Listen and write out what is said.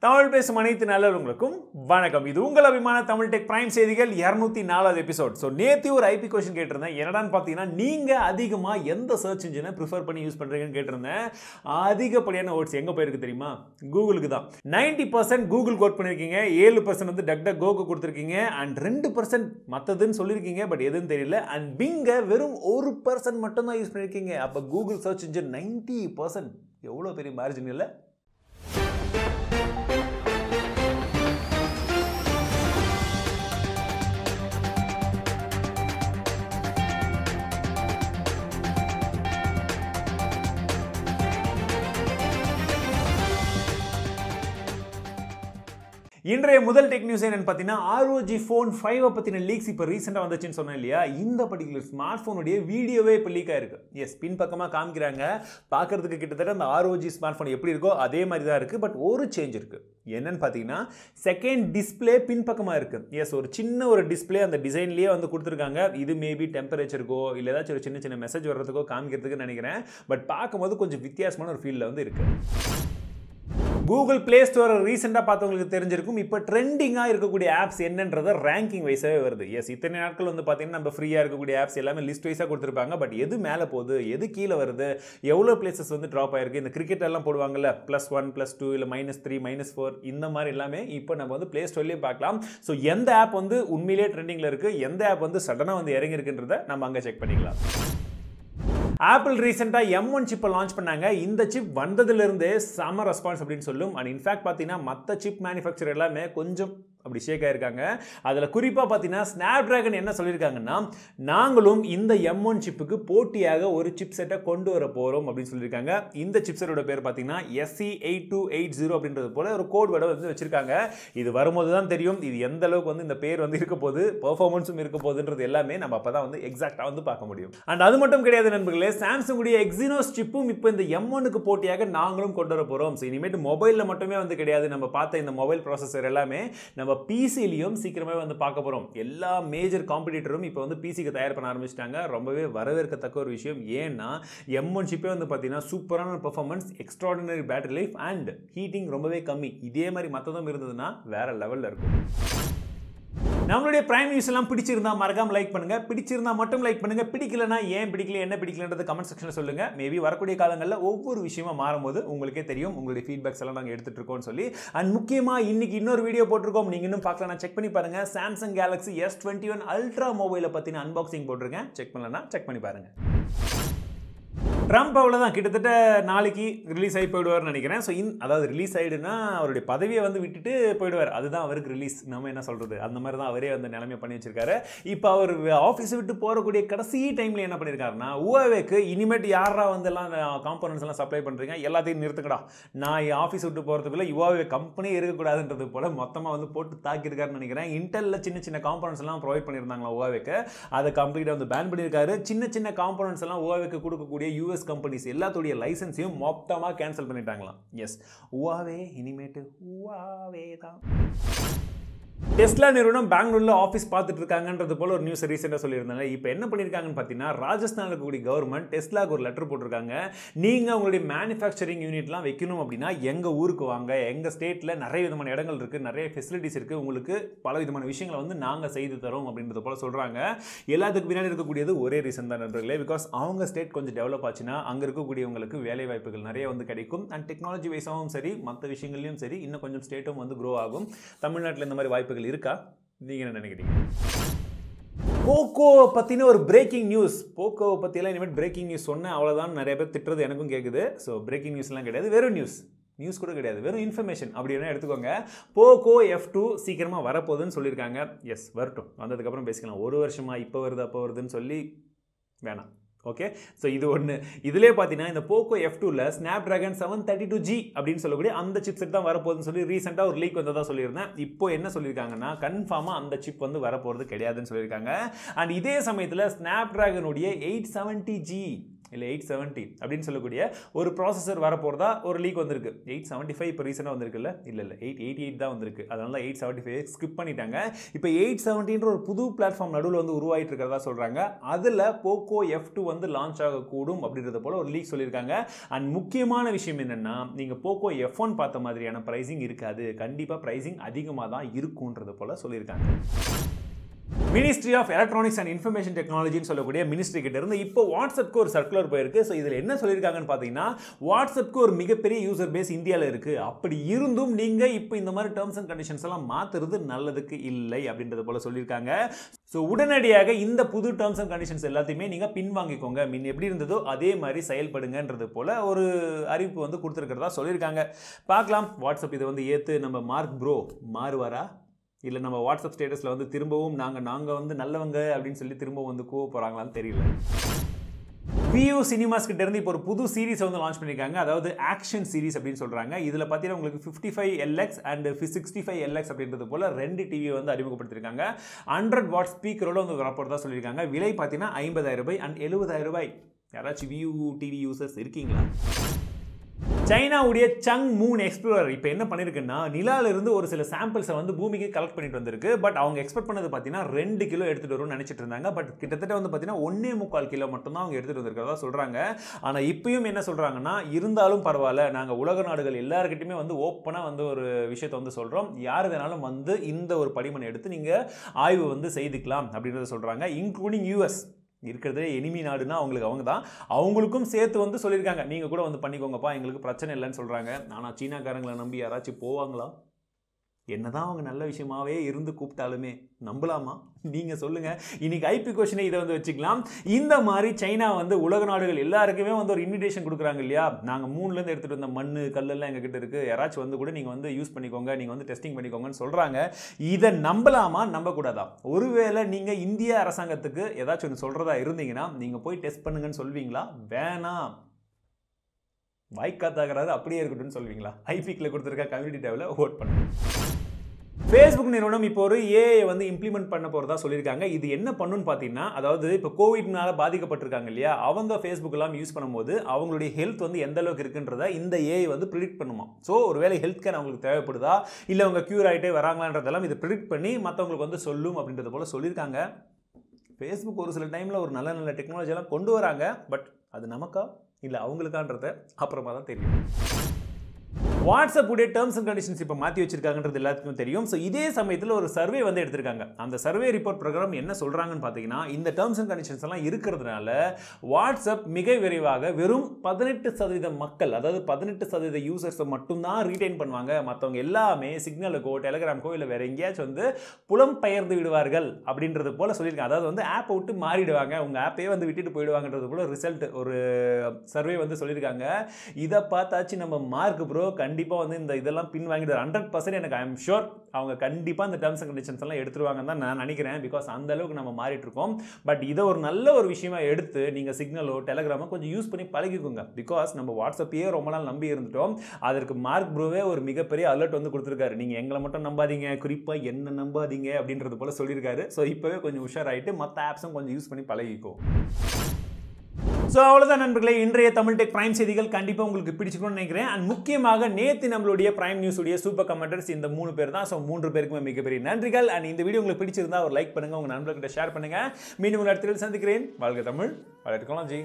தமிழ் பேசும் அனைத்து நல்லவங்களுக்கும் வணக்கம். இது உங்கள் அபிமான தமிழ் டெக் பிரைம் செய்திகள் 204வது எபிசோட். ஸோ நேற்று ஒரு ஐபி கொஸ்டின் கேட்டிருந்தேன். என்னடான்னு பார்த்தீங்கன்னா, நீங்கள் அதிகமாக எந்த சர்ச் இன்ஜினை ப்ரிஃபர் பண்ணி யூஸ் பண்ணுறீங்கன்னு கேட்டிருந்தேன். அதிகப்படியான வேர்ட்ஸ் எங்கே போயிருக்கு தெரியுமா? கூகுளுக்கு தான். 90% கூகுள் கோட் பண்ணியிருக்கீங்க, 7% வந்து டக் கோக்கு கொடுத்துருக்கீங்க, அண்ட் 2% மற்றதுன்னு சொல்லியிருக்கீங்க. பட் எதுன்னு தெரியல. அண்ட் பிங்கை வெறும் 1% மட்டும்தான் யூஸ் பண்ணியிருக்கீங்க. அப்போ கூகுள் சர்ச் இன்ஜின் 90% எவ்வளோ பெரிய மார்ஜின் இல்லை? இன்றைய முதல் டெக் நியூஸ் என்னன்னு பார்த்தீங்கன்னா, ROG ஃபோன் 5 பற்றின லீக்ஸ் இப்போ ரீசெண்டாக வந்துச்சுன்னு சொன்னேன் இல்லையா? இந்த பர்டிகுலர் ஸ்மார்ட் ஃபோனுடைய வீடியோவே இப்போ லீக் ஆயிருக்கு. எஸ், பின் பக்கமாக காமிக்கிறாங்க. பார்க்கறதுக்கு கிட்டத்தட்ட அந்த ROG ஸ்மார்ட் ஃபோன் எப்படி இருக்கோ அதே மாதிரி தான் இருக்குது. பட் ஒரு சேஞ்ச் இருக்குது. என்னன்னு பார்த்தீங்கன்னா, செகண்ட் டிஸ்பிளே பின் பக்கமாக இருக்குது. எஸ், ஒரு சின்ன ஒரு டிஸ்பிளே அந்த டிசைன்லேயே வந்து கொடுத்துருக்காங்க. இது மேபி டெம்பரேச்சருக்கோ இல்லை ஏதாச்சும் ஒரு சின்ன மெசேஜ் வர்றதுக்கோ காமிக்கிறதுக்கு நினைக்கிறேன். பட் பார்க்கும்போது கொஞ்சம் வித்தியாசமான ஒரு ஃபீல்டில் வந்து இருக்குது. கூகுள் பிளே ஸ்டோர் ரீசெண்டாக பார்த்தவங்களுக்கு தெரிஞ்சிருக்கும். இப்போ ட்ரெண்டிங்காக இருக்கக்கூடிய ஆப்ஸ் என்னன்றதை ரேங்கிங் வைஸாகவே வருது. எஸ், இத்தனை நாட்கள் வந்து பார்த்தீங்கன்னா நம்ம ஃப்ரீயாக இருக்கக்கூடிய ஆப்ஸ் எல்லாமே லிஸ்ட் வைஸாக கொடுத்துருப்பாங்க. பட் எது மேலே போகுது, எது கீழே வருது, எவ்வளோ பிளேசஸ் வந்து ட்ராப் ஆயிருக்கு, இந்த கிரிக்கெட் எல்லாம் போடுவாங்கல்ல, +1 +2 இல்லை -3 -4 இந்த மாதிரி எல்லாமே இப்போ நம்ம வந்து பிளே ஸ்டோர்லேயே பார்க்கலாம். ஸோ எந்த ஆப் வந்து உண்மையிலேயே ட்ரெண்டிங்கில் இருக்குது, எந்த ஆப் வந்து சடனாக வந்து இறங்கியிருக்குன்றதை நம்ம அங்கே செக் பண்ணிக்கலாம். ஆப்பிள் ரீசெண்டாக M1 சிப்பை லான்ச் பண்ணாங்க. இந்த சிப் வந்ததுலேருந்தே செம ரெஸ்பான்ஸ் அப்படின்னு சொல்லும். அண்ட் இன்ஃபேக்ட் பார்த்தீங்கன்னா மற்ற சிப் மேனுஃபேக்சர் எல்லாமே கொஞ்சம் அப்படி ஷேக் ஆயிருக்காங்க. அதில் குறிப்பாக பார்த்தீங்கன்னா ஸ்னாப் டிராகன் என்ன சொல்லியிருக்காங்கன்னா, நாங்களும் இந்த M1 சிப்புக்கு போட்டியாக ஒரு சிப் செட்டை கொண்டு வர போகிறோம் அப்படின்னு சொல்லியிருக்காங்க. இந்த சிப் செட்டோட பேர் பார்த்தீங்கன்னா SD870 அப்படின்றது போல ஒரு கோட் வேர்டை வந்து வச்சிருக்காங்க. இது வரும்போது தான் தெரியும் இது எந்த அளவுக்கு வந்து இந்த பேர் வந்து இருக்க போகுது, பெர்ஃபார்மன்ஸும் இருக்க போகுதுன்றது எல்லாமே நம்ம அப்போ தான் வந்து எக்ஸாக்டாக வந்து பார்க்க முடியும். அண்ட் அது மட்டும் கிடையாது நண்பர்களே, சாம்சங் உடைய எக்ஸினோஸ் சிப்பும் இப்போ இந்த M1க்கு போட்டியாக நாங்களும் கொண்டு வர போகிறோம். ஸோ இனிமேட்டு மொபைலில் மட்டுமே வந்து கிடையாது, நம்ம பார்த்த இந்த மொபைல் ப்ராசஸர் எல்லாமே நம்ம பிசிலையும் சீக்கிரமே வந்து பார்க்க போகிறோம். எல்லா மேஜர் காம்படிட்டரும் இப்போ வந்து பிசிக்கு தயார் பண்ண ஆரம்பிச்சிட்டாங்க. ரொம்பவே வரவேற்கத்தக்க ஒரு விஷயம். ஏன்னா M1 சிப்பே வந்து பார்த்தீங்கன்னா சூப்பரான performance, extraordinary battery life and heating ரொம்பவே கம்மி. இதே மாதிரி மற்றதும் இருந்ததுன்னா வேற லெவலில் இருக்கும். நம்மளுடைய பிரைம் நியூஸ் எல்லாம் பிடிச்சிருந்தா மறக்காம லைக் பண்ணுங்க. பிடிச்சிருந்தா மட்டும் லைக் பண்ணுங்க. பிடிக்கலனா ஏன் பிடிக்கல, என்ன பிடிக்கலன்றது கமெண்ட் செக்ஷனில் சொல்லுங்க. மேபி வரக்கூடிய காலங்களில் ஒவ்வொரு விஷயமா மாறும்போது உங்களுக்கே தெரியும். உங்களுடைய ஃபீட்பேக்ஸ் எல்லாம் நாங்கள் எடுத்துட்டு இருக்கோம்னு சொல்லி. அண்ட் முக்கியமாக இன்னைக்கு இன்னொரு வீடியோ போட்டிருக்கோம். நீங்க இன்னும் பார்க்கலாம், செக் பண்ணி பாருங்க. சாம்சங் கேலக்ஸி S21 அல்ட்ரா மொபைலை பத்தின அன்பாக்சிங் போட்டிருக்கேன். செக் பண்ணலன்னா செக் பண்ணி பாருங்க. ட்ரம்ப் அவ்வளோதான், கிட்டத்தட்ட நாளைக்கு ரிலீஸ் ஆகி போயிடுவார்னு நினைக்கிறேன். ஸோ அதாவது ரிலீஸ் ஆகிடுனா அவருடைய பதவியை வந்து விட்டுட்டு போயிடுவார். அதுதான் அவருக்கு ரிலீஸ். நம்ம என்ன சொல்கிறது, அந்த மாதிரி தான் அவரே வந்து நிலைமை பண்ணி வச்சிருக்காரு. இப்போ அவர் ஆஃபீஸை விட்டு போகக்கூடிய கடைசி டைமில் என்ன பண்ணியிருக்காருன்னா, Huaweiக்கு இனிமேட்டு யாரா வந்து எல்லாம் காம்போனன்ட்ஸ் எல்லாம் சப்ளை பண்ணுறீங்க, எல்லாத்தையும் நிறுத்துக்கடா, நான் ஆஃபீஸ் விட்டு போகிறதுக்குள்ள Huawei கம்பெனியே இருக்கக்கூடாதுன்றது போல் மொத்தமாக வந்து போட்டு தாக்கியிருக்காருன்னு நினைக்கிறேன். இன்டெல்லில் சின்ன காம்போனன்ட்ஸ் எல்லாம் ப்ரொவைட் பண்ணியிருந்தாங்களா Huaweiக்கு, அதை கம்ப்ளீட்டாக வந்து பேன் பண்ணியிருக்காரு. சின்ன காம்போனன்ட்ஸ் எல்லாம் Huaweiக்கு கொடுக்கக்கூடிய US கம்பெனிஸ் எல்லாத்துடைய லைசன்ஸையும் மொத்தமாக கேன்சல் பண்ணிட்டாங்களாம். எஸ், Huawei இனிமேட்டு Huawei தான். டெஸ்லா நிறுவனம் பெங்களூர்ல ஆஃபீஸ் பார்த்துட்டு இருக்காங்கன்றது போல ஒரு நியூஸ் ரீசெண்டாக சொல்லியிருந்தாங்க. இப்போ என்ன பண்ணியிருக்காங்கன்னு பார்த்தீங்கன்னா, ராஜஸ்தானில் இருக்கக்கூடிய கவர்மெண்ட் டெஸ்லாக்கு ஒரு லெட்டர் போட்டிருக்காங்க. நீங்கள் உங்களுடைய மேனுஃபேக்சரிங் யூனிட்லாம் வைக்கணும் அப்படின்னா எங்கள் ஊருக்கு வாங்க, எங்கள் ஸ்டேட்டில் நிறைய விதமான இடங்கள் இருக்குது, நிறைய ஃபெசிலிட்டிஸ் இருக்குது, உங்களுக்கு பல விதமான விஷயங்களை வந்து நாங்கள் செய்து தரோம் அப்படின்றது போல சொல்கிறாங்க. எல்லாத்துக்கு பின்னாடி இருக்கக்கூடியது ஒரே ரீசன் தான் நண்பர்களே. பிகாஸ் அவங்க ஸ்டேட் கொஞ்சம் டெவலப் ஆச்சுன்னா அங்கே இருக்கக்கூடியவங்களுக்கு வேலை வாய்ப்புகள் நிறைய வந்து கிடைக்கும். அண்ட் டெக்னாலஜி வைஸாகவும் சரி, மற்ற விஷயங்கள்லையும் சரி, இன்னும் கொஞ்சம் ஸ்டேட்டும் வந்து க்ரோ ஆகும். தமிழ்நாட்டில் இந்த மாதிரி வாய்ப்புகள் இருக்கா? நீங்க என்ன நினைக்கிறீங்க? போக்கோ பற்றின ஒரு பிரேக்கிங் நியூஸ். போக்கோ பற்றியெல்லாம் இனிமேல் பிரேக்கிங் நியூஸ் சொன்னேன் அவ்வளோதான், நிறைய பேர் திட்டுறது எனக்கும் கேட்குது. ஸோ பிரேக்கிங் நியூஸ்லாம் கிடையாது, வெறும் நியூஸ் கூட கிடையாது, வெறும் இன்ஃபர்மேஷன் அப்படின்னு எடுத்துக்கோங்க. போக்கோ F2 சீக்கிரமாக வரப்போகுதுன்னு சொல்லியிருக்காங்க. எஸ், வரட்டும், வந்ததுக்கப்புறம் பேசிக்கலாம். ஒரு வருஷமா இப்போ வருது அப்போ வருதுன்னு சொல்லி வேணாம். ஓகே, ஸோ இது ஒன்று. இதிலே பார்த்தீங்கன்னா இந்த போக்கோ F2ல ஸ்னாப் டிராகன் 732G அப்படின்னு சொல்லக்கூடிய அந்த சிப் செட் தான் வரப்போகுதுன்னு சொல்லி ரீசெண்டாக ஒரு லீக் வந்ததாக சொல்லியிருந்தேன். இப்போ என்ன சொல்லியிருக்காங்கன்னா, கன்ஃபார்மாக அந்த சிப் வந்து வரப்போகிறது கிடையாதுன்னு சொல்லியிருக்காங்க. அண்ட் இதே சமயத்தில் ஸ்னாப் டிராகனுடைய 870G இல்லை 870 அப்படின்னு சொல்லக்கூடிய ஒரு ப்ராசஸர் வரப்போகிறதா ஒரு லீக் வந்திருக்கு. 875 இப்போ ரீசெண்டாக வந்திருக்குல்ல, இல்லை 888 தான் வந்திருக்கு. அதனால தான் 875 ஸ்கிப் பண்ணிட்டாங்க. இப்போ 870ன்ற ஒரு புது பிளாட்ஃபார்ம் நடுவில் வந்து உருவாகிட்டு இருக்கிறதா சொல்கிறாங்க. அதில் POCO F2 வந்து லான்ச் ஆகக்கூடும் அப்படின்றத போல் ஒரு லீக் சொல்லியிருக்காங்க. அண்ட் முக்கியமான விஷயம் என்னென்னா, நீங்கள் POCO F1 பார்த்த மாதிரியான ப்ரைஸிங் இருக்காது, கண்டிப்பாக ப்ரைஸிங் அதிகமாக தான் இருக்குன்றது போல் சொல்லியிருக்காங்க. Ministry of electronics and information டெக்னாலஜின்னு சொல்லக்கூடிய மினிஸ்ட்ரி கிட்ட இருந்து இப்போ வாட்ஸ்அப்க்கு ஒரு சர்க்குலர் போயிருக்கு. ஸோ இதில் என்ன சொல்லியிருக்காங்கன்னு பார்த்தீங்கன்னா, வாட்ஸ்அப்க்கு ஒரு மிகப்பெரிய யூசர் பேஸ் இந்தியாவில் இருக்குது. அப்படி இருந்தும் நீங்கள் இப்போ இந்த மாதிரி டேர்ம்ஸ் அண்ட் கண்டிஷன்ஸ் எல்லாம் மாற்றுறது நல்லதுக்கு இல்லை அப்படின்றது போல சொல்லியிருக்காங்க. ஸோ உடனடியாக இந்த புது டேர்ம்ஸ் அண்ட் கண்டிஷன்ஸ் எல்லாத்தையுமே நீங்கள் பின்வாங்கிக்கோங்க, மின் எப்படி இருந்ததோ அதே மாதிரி செயல்படுங்கன்றது போல ஒரு அறிவிப்பு வந்து கொடுத்துருக்கிறதா சொல்லியிருக்காங்க. பார்க்கலாம் வாட்ஸ்அப் இதை வந்து ஏற்று நம்ம மார்க் ப்ரோ மாறுவாரா, இல்லை நம்ம வாட்ஸ்அப் ஸ்டேட்டஸில் வந்து திரும்பவும் நாங்கள் வந்து நல்லவங்க அப்படின்னு சொல்லி திரும்பவும் வந்து கூவ போகிறாங்களான்னு தெரியல. வியூ சினிமாஸ் கிட்ட இருந்து இப்போ ஒரு புது சீரிஸ் வந்து லான்ச் பண்ணியிருக்காங்க. அதாவது ஆக்ஷன் சீரிஸ் அப்படின்னு சொல்கிறாங்க. இதில் பார்த்தீங்கன்னா உங்களுக்கு 55LX அண்ட் 65LX அப்படின்றது போல் 2 டிவியை வந்து அறிமுகப்படுத்தியிருக்காங்க. 100 வாட் ஸ்பீக்கரோட வந்து வரப்போகிறதா சொல்லியிருக்காங்க. விலை பார்த்தீங்கன்னா 50,000 ரூபாய் அண்ட் 70,000 ரூபாய். யாராச்சும் வியூ டிவி யூசர்ஸ் இருக்கீங்களா? சைனாவுடைய சங் மூன் எக்ஸ்ப்ளோரர் இப்போ என்ன பண்ணியிருக்குன்னா, நிலாவிலிருந்து ஒரு சில சாம்பிள்ஸை வந்து பூமிக்கு கலெக்ட் பண்ணிட்டு வந்திருக்கு. பட் அவங்க எக்ஸ்பெக்ட் பண்ணது பார்த்தீங்கன்னா 2 கிலோ எடுத்துகிட்டு வரும்னு நினச்சிட்டு இருந்தாங்க. பட் கிட்டத்தட்ட வந்து பார்த்தீங்கன்னா 1.25 கிலோ மட்டும்தான் அவங்க எடுத்துகிட்டு வந்திருக்கிறதா சொல்கிறாங்க. ஆனால் இப்பயும் என்ன சொல்கிறாங்கன்னா, இருந்தாலும் பரவாயில்ல, நாங்கள் உலக நாடுகள் எல்லாருக்கிட்டையுமே வந்து ஓப்பனாக வந்து ஒரு விஷயத்தை வந்து சொல்கிறோம், யார் வேணாலும் வந்து இந்த ஒரு படிமனை எடுத்து நீங்கள் ஆய்வு வந்து செய்துக்கலாம் அப்படின்றத சொல்கிறாங்க. இன்க்ளூடிங் US இருக்கிறதே எனிமி நாடுனா அவங்க தான். அவங்களுக்கும் சேர்த்து வந்து சொல்லியிருக்காங்க, நீங்கள் கூட வந்து பண்ணிக்கோங்கப்பா, எங்களுக்கு பிரச்சனை இல்லைன்னு சொல்கிறாங்க. ஆனால் சீனாக்காரங்களை நம்பி யாராச்சும் போவாங்களா? என்னதான் அவங்க நல்ல விஷயமாவே இருந்து கூப்பிட்டாலுமே நம்பலாமா? நீங்கள் சொல்லுங்கள். இன்னைக்கு ஐபி கொஸ்டினை இதை வந்து வச்சுக்கலாம். இந்த மாதிரி சைனா வந்து உலக நாடுகள் எல்லாருக்குமே வந்து ஒரு இன்விடேஷன் கொடுக்குறாங்க இல்லையா, நாங்கள் மூணுலேருந்து எடுத்துகிட்டு வந்த மண் கல்லெல்லாம் எங்ககிட்ட இருக்குது, யாராச்சும் வந்து கூட நீங்கள் வந்து யூஸ் பண்ணிக்கோங்க, நீங்கள் வந்து டெஸ்டிங் பண்ணிக்கோங்கன்னு சொல்கிறாங்க. இதை நம்பலாமா நம்பக்கூடாதா? ஒருவேளை நீங்கள் இந்திய அரசாங்கத்துக்கு ஏதாச்சும் ஒன்று சொல்கிறதா இருந்தீங்கன்னா நீங்கள் போய் டெஸ்ட் பண்ணுங்கன்னு சொல்வீங்களா? வேணாம், வாய்க்காத்தாகிறாரு அப்படியே இருக்கட்டும்னு சொல்வீங்களா? ஐபிக்கில் கொடுத்துருக்க கம்யூனிட்டி டேபில் ஓட் பண்ணுங்க. ஃபேஸ்புக் நிறுவனம் இப்போ ஒரு ஏஐ வந்து இம்ப்ளிமெண்ட் பண்ண போகிறதா சொல்லியிருக்காங்க. இது என்ன பண்ணுன்னு பார்த்தீங்கன்னா, அதாவது இப்போ கோவிட்னால பாதிக்கப்பட்டிருக்காங்க இல்லையா, அவங்க ஃபேஸ்புக் எல்லாம் யூஸ் பண்ணும்போது அவங்களுடைய ஹெல்த் வந்து எந்த அளவுக்கு இருக்குன்றத இந்த ஏஐ வந்து ப்ரிடிக்ட் பண்ணுமா. ஸோ ஒருவேளை ஹெல்த் கேர் அவங்களுக்கு தேவைப்படுதா, இல்லை அவங்க க்யூர் ஆகிட்டே வராங்களான்றதெல்லாம் இது ப்ரிடிக்ட் பண்ணி மற்றவங்களுக்கு வந்து சொல்லும் அப்படின்றது போல் சொல்லியிருக்காங்க. ஃபேஸ்புக் ஒரு சில டைமில் ஒரு நல்ல நல்ல டெக்னாலஜியெல்லாம் கொண்டு வராங்க. பட் அது நமக்கா இல்லை அவங்களுக்கான்றத அப்புறமா தான் தெரியும். வாட்ஸ்அப் உடைய டேர்ம்ஸ் அண்ட் கண்டிஷன்ஸ் இப்போ மாற்றி வச்சிருக்காங்கன்றது எல்லாத்துக்கும் தெரியும். ஸோ இதே சமயத்தில் ஒரு சர்வே வந்து எடுத்திருக்காங்க. அந்த சர்வே ரிப்போர்ட் பிரகாரம் என்ன சொல்கிறாங்கன்னு பார்த்தீங்கன்னா, இந்த டேர்ம்ஸ் அண்ட் கண்டிஷன்ஸ் எல்லாம் இருக்கிறதுனால வாட்ஸ்அப் மிக விரைவாக வெறும் 18% மக்கள், அதாவது 18% யூசர்ஸை மட்டும்தான் ரீடைன் பண்ணுவாங்க. மற்றவங்க எல்லாமே சிக்னலுக்கோ டெலிகிராமுக்கோ இல்லை வேற எங்கேயாச்சும் வந்து புலம் பெயர்ந்து விடுவார்கள் அப்படின்றது போல சொல்லியிருக்காங்க. அதாவது வந்து ஆப்பை விட்டு மாறிடுவாங்க, உங்கள் ஆப்பையே வந்து விட்டுட்டு போயிடுவாங்கன்றது போல ரிசல்ட் ஒரு சர்வே வந்து சொல்லியிருக்காங்க. இதை பார்த்தாச்சு நம்ம மார்க் ப்ரோ கண்டிப்பாக வந்து இந்த இதெல்லாம் பின் வாங்கிட்டு 100% எனக்கு ஐ எம் ஷோர் அவங்க கண்டிப்பாக இந்த டேர்ம்ஸ் அண்ட் கண்டிஷன்ஸ் எல்லாம் எடுத்துருவாங்கன்னு தான் நான் நினைக்கிறேன். பிகாஸ் அந்த அளவுக்கு நம்ம மாறிட்டு இருக்கோம். பட் இதை ஒரு நல்ல ஒரு விஷயமா எடுத்து நீங்கள் சிக்னலோ டெலிகிராமோ கொஞ்சம் யூஸ் பண்ணி பழகிக்கோங்க. பிகாஸ் நம்ம வாட்ஸ்அப்பையே ரொம்ப நாள் நம்பி இருந்துட்டோம். அதற்கு மார்க் ப்ரோவே ஒரு மிகப்பெரிய அலர்ட் வந்து கொடுத்துருக்காரு, நீங்கள் எங்களை மட்டும் நம்பாதீங்க, குறிப்பாக என்ன நம்பாதீங்க அப்படின்றது போல சொல்லியிருக்காரு. ஸோ இப்போவே கொஞ்சம் உஷாராயிட்டு மற்ற ஆப்ஸும் கொஞ்சம் யூஸ் பண்ணி பழகிக்கும். ஸோ அவ்வளோதான் நண்பர்களே, இன்றைய தமிழ் டெக் பிரைம் செய்திகள் கண்டிப்பாக உங்களுக்கு பிடிச்சிக்கணும்னு நினைக்கிறேன். அண்ட் முக்கியமாக நேற்று நம்மளுடைய பிரைம் நியூஸ் உடைய சூப்பர் கமெண்டர்ஸ் இந்த 3 பேர் தான். ஸோ 3 பேருக்குமே மிகப்பெரிய நன்றிகள். அண்ட் இந்த வீடியோ உங்களுக்கு பிடிச்சிருந்தா ஒரு லைக் பண்ணுங்கள், உங்கள் நண்பர்கிட்ட ஷேர் பண்ணுங்கள். மீண்டும் உங்கள் இடத்துல சந்திக்கிறேன். வாழ்க தமிழ், வளர்க்கலாம் ஜி.